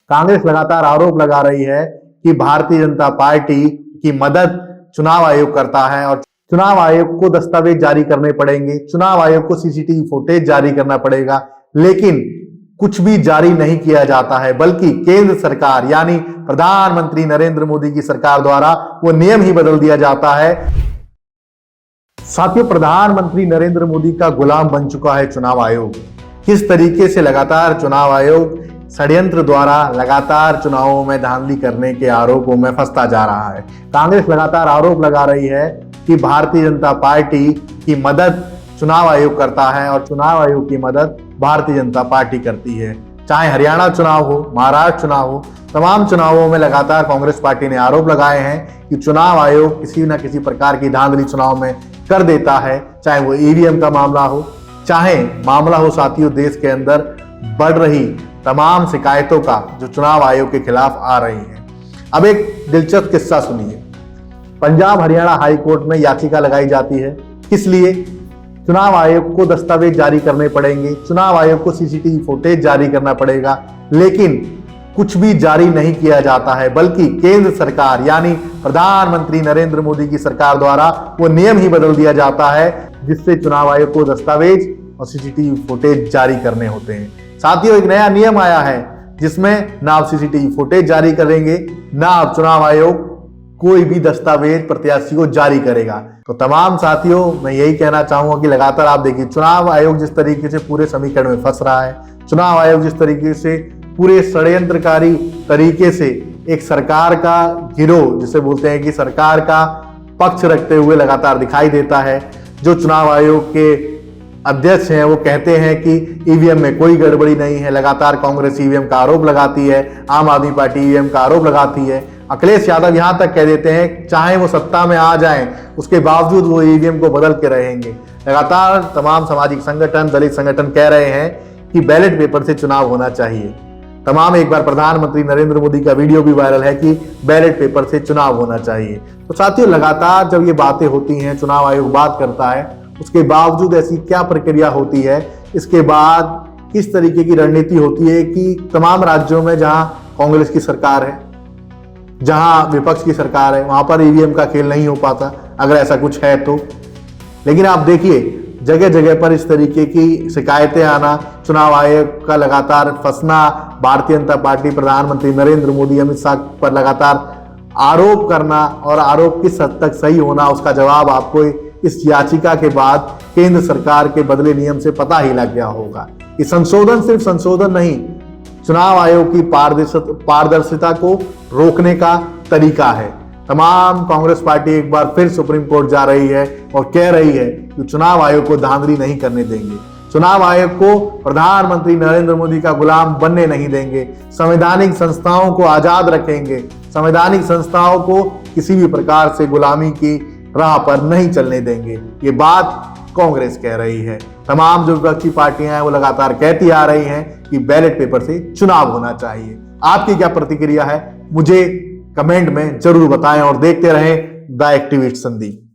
कांग्रेस लगातार आरोप लगा रही है कि भारतीय जनता पार्टी की मदद चुनाव आयोग करता है और चुनाव आयोग को दस्तावेज जारी करने पड़ेंगे, चुनाव आयोग को सीसीटीवी फुटेज जारी करना पड़ेगा, लेकिन कुछ भी जारी नहीं किया जाता है, बल्कि केंद्र सरकार यानी प्रधानमंत्री नरेंद्र मोदी की सरकार द्वारा वो नियम ही बदल दिया जाता है। साथियों, प्रधानमंत्री नरेंद्र मोदी का गुलाम बन चुका है चुनाव आयोग। किस तरीके से लगातार चुनाव आयोग षड्यंत्र द्वारा लगातार चुनावों में धांधली करने के आरोपों में फंसता जा रहा है। कांग्रेस लगातार आरोप लगा रही है कि भारतीय जनता पार्टी की मदद चुनाव आयोग करता है और चुनाव आयोग की मदद भारतीय जनता पार्टी करती है। चाहे हरियाणा चुनाव हो, महाराष्ट्र चुनाव हो, तमाम चुनावों में लगातार कांग्रेस पार्टी ने आरोप लगाए हैं कि चुनाव आयोग किसी न किसी प्रकार की धांधली चुनाव में कर देता है। चाहे वो ईवीएम का मामला हो, चाहे मामला हो साथियों देश के अंदर बढ़ रही तमाम शिकायतों का जो चुनाव आयोग के खिलाफ आ रही हैं। अब एक दिलचस्प किस्सा सुनिए। पंजाब हरियाणा हाई कोर्ट में याचिका लगाई जाती है। किस लिए? चुनाव आयोग को दस्तावेज जारी करने पड़ेंगे, चुनाव आयोग को सीसीटीवी फुटेज जारी करना पड़ेगा, लेकिन कुछ भी जारी नहीं किया जाता है, बल्कि केंद्र सरकार यानी प्रधानमंत्री नरेंद्र मोदी की सरकार द्वारा वो नियम ही बदल दिया जाता है जिससे चुनाव आयोग को दस्तावेज और सीसीटीवी फुटेज जारी करने होते हैं। साथियों, एक नया नियम आया है जिसमें ना आप सीसीटीवी फुटेज जारी करेंगे, ना आप चुनाव आयोग कोई भी दस्तावेज प्रत्याशी को जारी करेगा। तो तमाम साथियों, मैं यही कहना चाहूंगा कि लगातार आप देखिए चुनाव आयोग जिस तरीके से पूरे समीकरण में फंस रहा है, चुनाव आयोग जिस तरीके से पूरे षड्यंत्रकारी तरीके से एक सरकार का गिरोह जिसे बोलते हैं कि सरकार का पक्ष रखते हुए लगातार दिखाई देता है। जो चुनाव आयोग के अध्यक्ष हैं वो कहते हैं कि ईवीएम में कोई गड़बड़ी नहीं है, लगातार कांग्रेस ईवीएम का आरोप लगाती है, आम आदमी पार्टी ईवीएम का आरोप लगाती है। अखिलेश यादव यहां तक कह देते हैं चाहे वो सत्ता में आ जाएं उसके बावजूद वो ईवीएम को बदल के रहेंगे। लगातार तमाम सामाजिक संगठन, दलित संगठन कह रहे हैं कि बैलेट पेपर से चुनाव होना चाहिए। तमाम एक बार प्रधानमंत्री नरेंद्र मोदी का वीडियो भी वायरल है कि बैलेट पेपर से चुनाव होना चाहिए। तो साथियों, लगातार जब ये बातें होती हैं, चुनाव आयोग बात करता है, उसके बावजूद ऐसी क्या प्रक्रिया होती है, इसके बाद किस तरीके की रणनीति होती है कि तमाम राज्यों में जहां कांग्रेस की सरकार है, जहां विपक्ष की सरकार है, वहां पर ईवीएम का खेल नहीं हो पाता, अगर ऐसा कुछ है तो। लेकिन आप देखिए जगह जगह पर इस तरीके की शिकायतें आना, चुनाव आयोग का लगातार फंसना, भारतीय जनता पार्टी, प्रधानमंत्री नरेंद्र मोदी, अमित शाह पर लगातार आरोप करना और आरोप किस हद तक सही होना, उसका जवाब आपको इस याचिका के बाद केंद्र सरकार के बदले नियम से पता ही लग गया होगा। कि संशोधन सिर्फ संशोधन नहीं, चुनाव आयोग की पारदर्शिता को रोकने का तरीका है। तमाम कांग्रेस पार्टी एक बार फिर सुप्रीम कोर्ट जा रही है और कह रही है कि चुनाव आयोग को धांधली नहीं करने देंगे, चुनाव आयोग को प्रधानमंत्री नरेंद्र मोदी का गुलाम बनने नहीं देंगे, संवैधानिक संस्थाओं को आजाद रखेंगे, संवैधानिक संस्थाओं को किसी भी प्रकार से गुलामी की राह पर नहीं चलने देंगे। ये बात कांग्रेस कह रही है। तमाम जो विपक्षी पार्टियां हैं वो लगातार कहती आ रही हैं कि बैलेट पेपर से चुनाव होना चाहिए। आपकी क्या प्रतिक्रिया है मुझे कमेंट में जरूर बताएं और देखते रहें द एक्टिविस्ट संदीप।